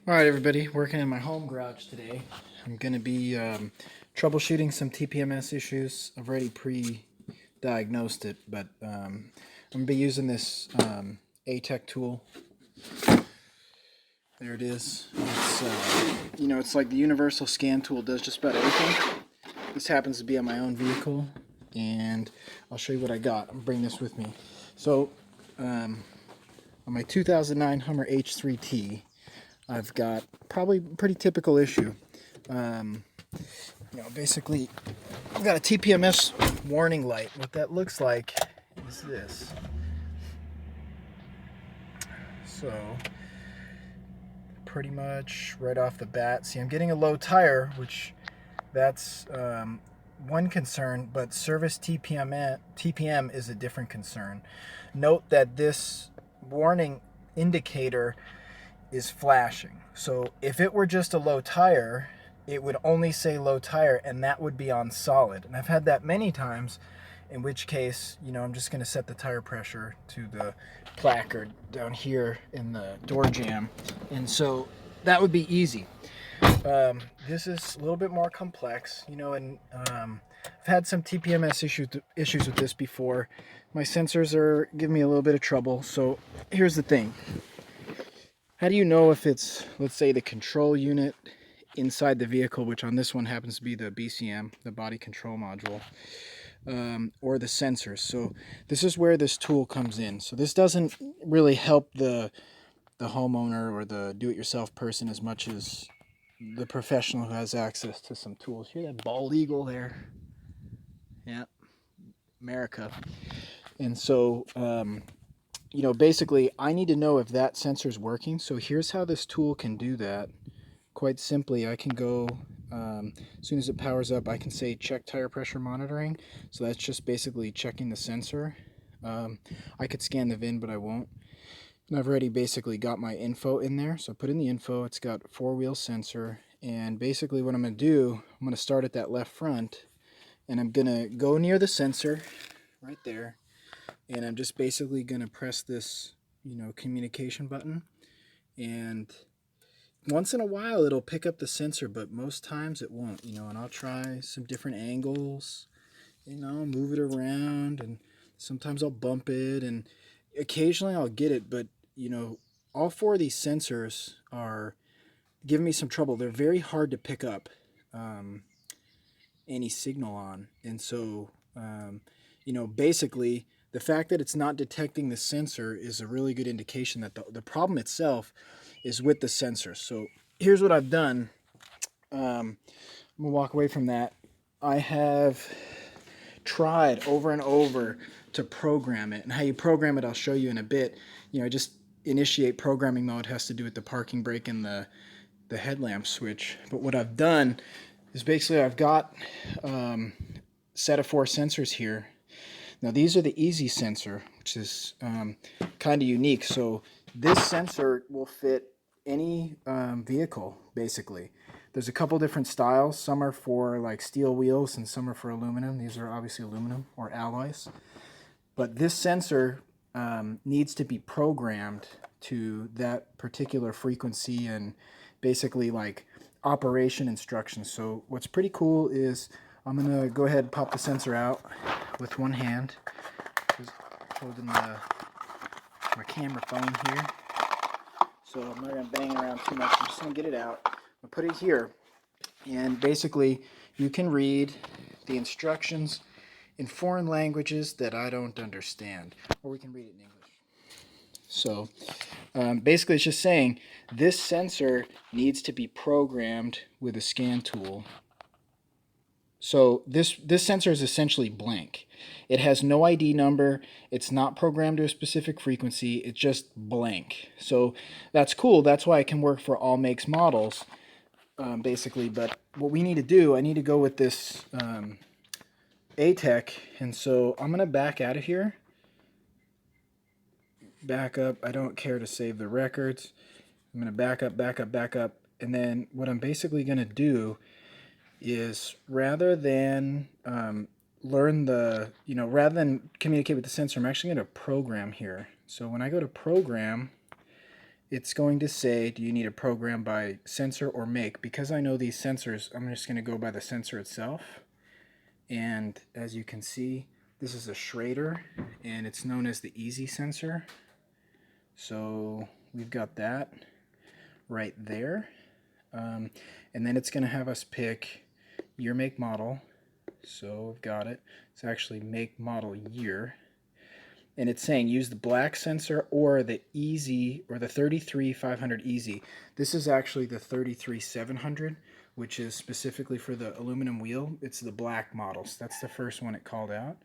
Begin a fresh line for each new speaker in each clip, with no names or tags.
Alright everybody, working in my home garage today. I'm going to be troubleshooting some TPMS issues. I've already pre-diagnosed it, but I'm going to be using this Ateq tool. There it is. It's like the universal scan tool, does just about everything. This happens to be on my own vehicle, and I'll show you what I got. I'm bringing this with me. So, on my 2009 Hummer H3T, I've got probably a pretty typical issue. Basically, I've got a TPMS warning light. What that looks like is this. So, pretty much right off the bat, see, I'm getting a low tire, which that's one concern, but service TPM is a different concern. Note that this warning indicator is flashing. So if it were just a low tire, it would only say low tire, and that would be on solid. And I've had that many times, in which case, I'm just going to set the tire pressure to the placard down here in the door jamb, and so that would be easy. This is a little bit more complex, and I've had some TPMS issues with this before. My sensors are giving me a little bit of trouble. So here's the thing. How do you know if it's, let's say, the control unit inside the vehicle, which on this one happens to be the BCM, the body control module, or the sensors? So this is where this tool comes in. So this doesn't really help the homeowner or the do-it-yourself person as much as the professional who has access to some tools. Hear that bald eagle there? Yeah, America. And so basically I need to know if that sensor is working. So here's how this tool can do that. Quite simply, I can go, as soon as it powers up, I can say check tire pressure monitoring. So that's just basically checking the sensor. I could scan the VIN, but I won't. And I've already basically got my info in there. So I put in the info, it's got a 4-wheel sensor. And basically what I'm going to do, I'm going to start at that left front, and I'm going to go near the sensor right there. And I'm just basically going to press this, communication button. And once in a while it'll pick up the sensor, but most times it won't, and I'll try some different angles, move it around, and sometimes I'll bump it, and occasionally I'll get it, but all 4 of these sensors are giving me some trouble. They're very hard to pick up any signal on, and so basically the fact that it's not detecting the sensor is a really good indication that the problem itself is with the sensor. So here's what I've done. I'm gonna walk away from that. I have tried over and over to program it, and how you program it I'll show you in a bit. Just initiate programming mode has to do with the parking brake and the headlamp switch. But what I've done is basically I've got a set of 4 sensors here. Now these are the EZ-Sensor, which is kind of unique. So this sensor will fit any vehicle, basically. There's a couple different styles. Some are for like steel wheels and some are for aluminum. These are obviously aluminum or alloys. But this sensor needs to be programmed to that particular frequency and basically like operation instructions. So what's pretty cool is I'm going to go ahead and pop the sensor out with one hand. Just holding my camera phone here. So I'm not going to bang around too much. I'm just going to get it out. I'll put it here. And basically you can read the instructions in foreign languages that I don't understand. Or we can read it in English. So basically it's just saying this sensor needs to be programmed with a scan tool. So this sensor is essentially blank. It has no ID number. It's not programmed to a specific frequency. It's just blank. So that's cool. That's why it can work for all makes, models, basically. But what we need to do, I need to go with this Ateq, and so I'm going to back out of here. Back up. I don't care to save the records. I'm going to back up, back up, back up. And then what I'm basically going to do is rather than rather than communicate with the sensor, I'm actually going to program here. So when I go to program, it's going to say, do you need a program by sensor or make? Because I know these sensors, I'm just going to go by the sensor itself. And as you can see, this is a Schrader, and it's known as the EZ-Sensor. So we've got that right there. And then it's going to have us pick year, make, model. So we've got it. It's actually make, model, year. And it's saying use the black sensor or the EZ or the 33500 EZ. This is actually the 33700, which is specifically for the aluminum wheel. It's the black models. That's the first one it called out.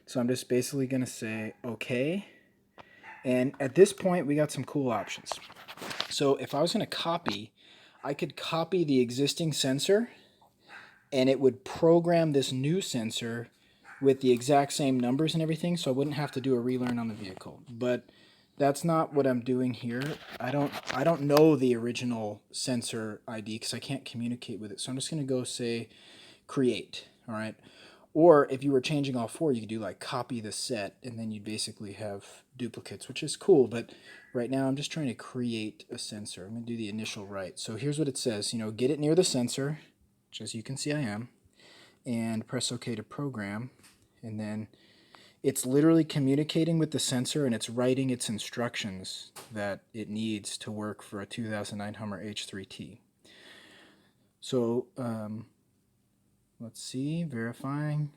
So I'm just basically going to say okay. And at this point, we got some cool options. So if I was going to copy, I could copy the existing sensor and it would program this new sensor with the exact same numbers and everything, so I wouldn't have to do a relearn on the vehicle. But that's not what I'm doing here. I don't know the original sensor ID because I can't communicate with it. So I'm just going to go say create, all right? Or if you were changing all four, you could do like copy the set, and then you basically have duplicates, which is cool. But right now I'm just trying to create a sensor. I'm going to do the initial write. So here's what it says, get it near the sensor, which as you can see I am, and press OK to program. And then it's literally communicating with the sensor and it's writing its instructions that it needs to work for a 2009 Hummer H3T. So let's see, verifying,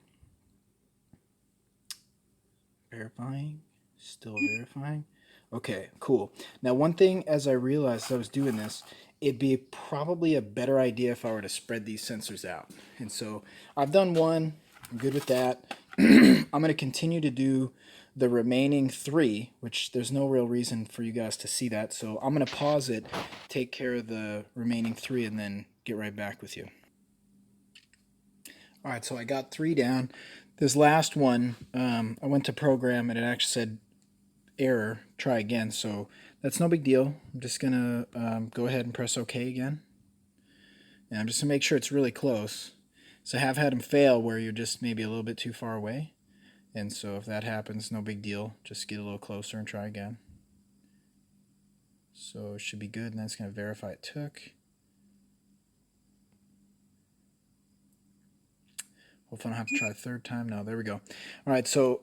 still verifying. Okay, cool. Now one thing as I realized I was doing this, it'd be probably a better idea if I were to spread these sensors out. And so I've done one, I'm good with that. I'm going to continue to do the remaining 3, which there's no real reason for you guys to see that. So I'm going to pause it, take care of the remaining 3, and then get right back with you. All right, so I got 3 down. This last one, I went to program and it actually said error, try again. So that's no big deal. I'm just going to go ahead and press OK again. And I'm just going to make sure it's really close. So I have had them fail where you're just maybe a little bit too far away. And so if that happens, no big deal. Just get a little closer and try again. So it should be good. And then it's going to verify it took. Hopefully I don't have to try a third time. No, there we go. All right, so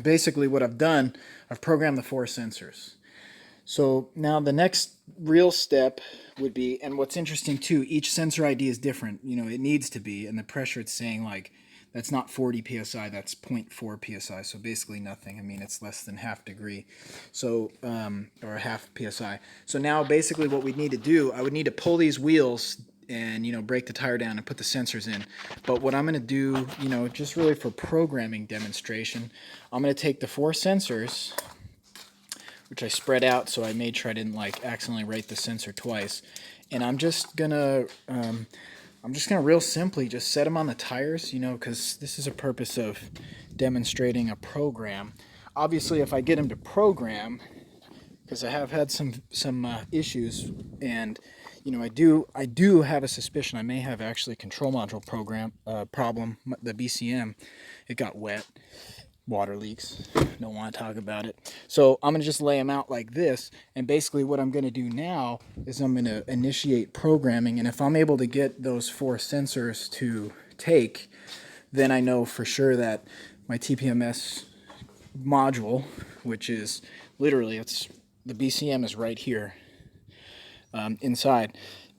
basically what I've done, I've programmed the 4 sensors. So now the next real step would be, and what's interesting too, each sensor ID is different. It needs to be, and the pressure it's saying like, that's not 40 psi, that's 0.4 psi, so basically nothing. I mean, it's less than half degree, so or half psi. So now basically what we need to do, I would need to pull these wheels and break the tire down and put the sensors in. But what I'm going to do, just really for programming demonstration, I'm going to take the 4 sensors, which I spread out so I made sure I didn't like accidentally write the sensor twice, and I'm just gonna real simply just set them on the tires, because this is a purpose of demonstrating a program. Obviously, if I get them to program, because I have had some issues, and I do have a suspicion I may have actually a control module problem. The BCM, it got wet. Water leaks, don't want to talk about it. So I'm going to just lay them out like this, and basically what I'm going to do now is I'm going to initiate programming, and if I'm able to get those 4 sensors to take, then I know for sure that my TPMS module, which is literally, the BCM is right here inside.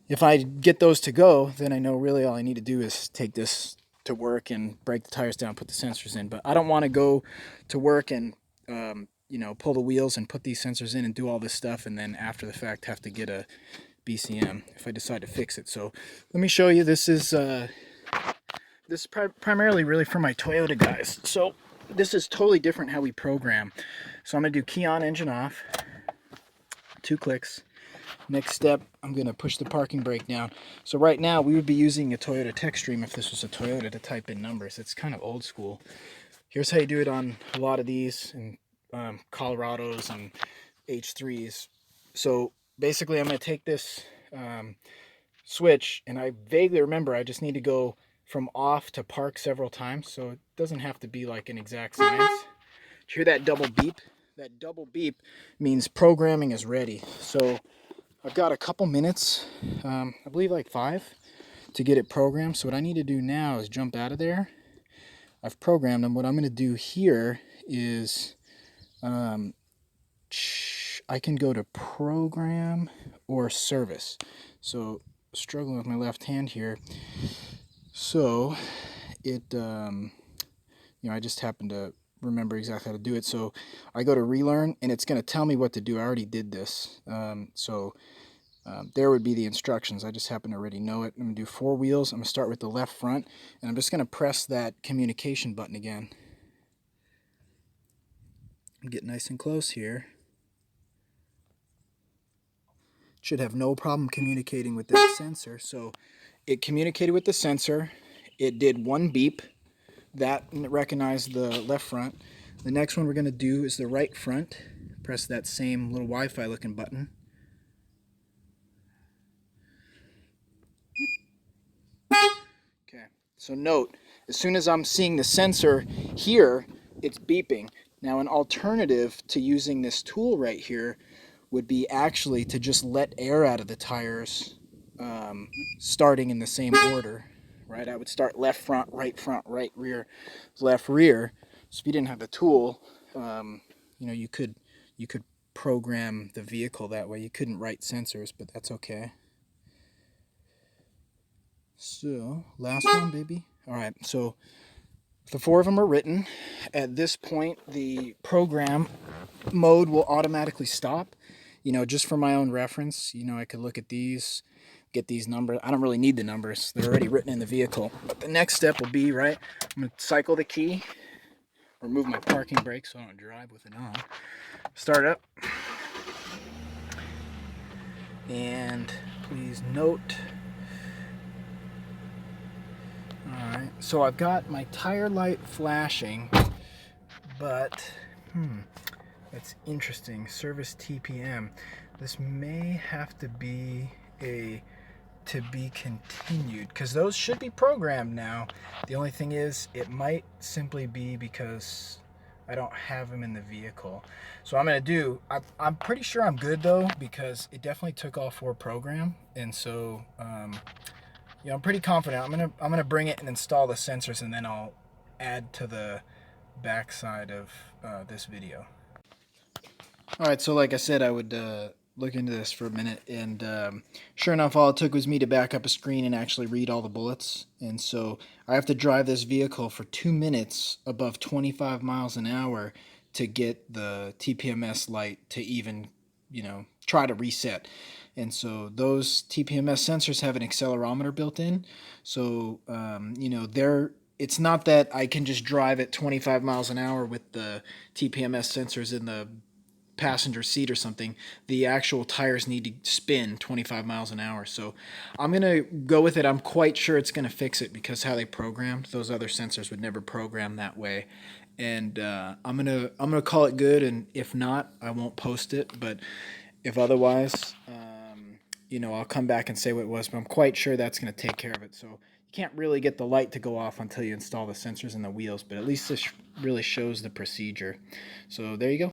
If I get those to go, then I know really all I need to do is take this to work and break the tires down, put the sensors in. But I don't want to go to work and pull the wheels and put these sensors in and do all this stuff, and then after the fact have to get a BCM if I decide to fix it. So let me show you. This is primarily really for my Toyota guys. So this is totally different how we program. So I'm gonna do key on, engine off, 2 clicks. Next step, I'm going to push the parking brake down. So right now, we would be using a Toyota Tech Stream if this was a Toyota to type in numbers. It's kind of old school. Here's how you do it on a lot of these, and Colorados and H3s. So basically, I'm going to take this switch, and I vaguely remember I just need to go from off to park several times. So it doesn't have to be like an exact science. Hear that double beep? That double beep means programming is ready. So I've got a couple minutes, I believe like 5, to get it programmed. So what I need to do now is jump out of there. I've programmed them. What I'm going to do here is I can go to program or service. So struggling with my left hand here. So it, I just happened to remember exactly how to do it. So I go to relearn and it's going to tell me what to do. I already did this. There would be the instructions. I just happen to already know it. I'm going to do 4 wheels. I'm going to start with the left front, and I'm just going to press that communication button again. Get nice and close here. Should have no problem communicating with that sensor. So it communicated with the sensor. It did 1 beep. That recognized the left front. The next one we're going to do is the right front. Press that same little Wi-Fi looking button. Okay, so note, as soon as I'm seeing the sensor here, it's beeping. Now an alternative to using this tool right here would be actually to just let air out of the tires starting in the same order, right? I would start left, right rear, left, rear. So if you didn't have the tool, you could program the vehicle that way. You couldn't write sensors, but that's okay. So, last one, baby. All right, so the 4 of them are written. At this point, the program mode will automatically stop. Just for my own reference, I could look at these, get these numbers. I don't really need the numbers. They're already written in the vehicle. But the next step will be, right, I'm going to cycle the key, remove my parking brake so I don't drive with it on. Start up. And please note, alright, so I've got my tire light flashing, but, that's interesting. Service TPM. This may have to be a to be continued, because those should be programmed now. The only thing is, it might simply be because I don't have them in the vehicle. So I'm going to do, I'm pretty sure I'm good though, because it definitely took all 4 program, and so I'm pretty confident. I'm gonna bring it and install the sensors, and then I'll add to the backside of this video. All right, so like I said, I would look into this for a minute, and sure enough, all it took was me to back up a screen and actually read all the bullets. And so I have to drive this vehicle for 2 minutes above 25 miles an hour to get the TPMS light to even, try to reset. And so those TPMS sensors have an accelerometer built in. So, it's not that I can just drive at 25 miles an hour with the TPMS sensors in the passenger seat or something. The actual tires need to spin 25 miles an hour. So I'm going to go with it. I'm quite sure it's going to fix it, because how they programmed, those other sensors would never program that way. And I'm gonna call it good, and if not, I won't post it. But if otherwise, I'll come back and say what it was. But I'm quite sure that's going to take care of it. So you can't really get the light to go off until you install the sensors in the wheels. But at least this really shows the procedure. So there you go.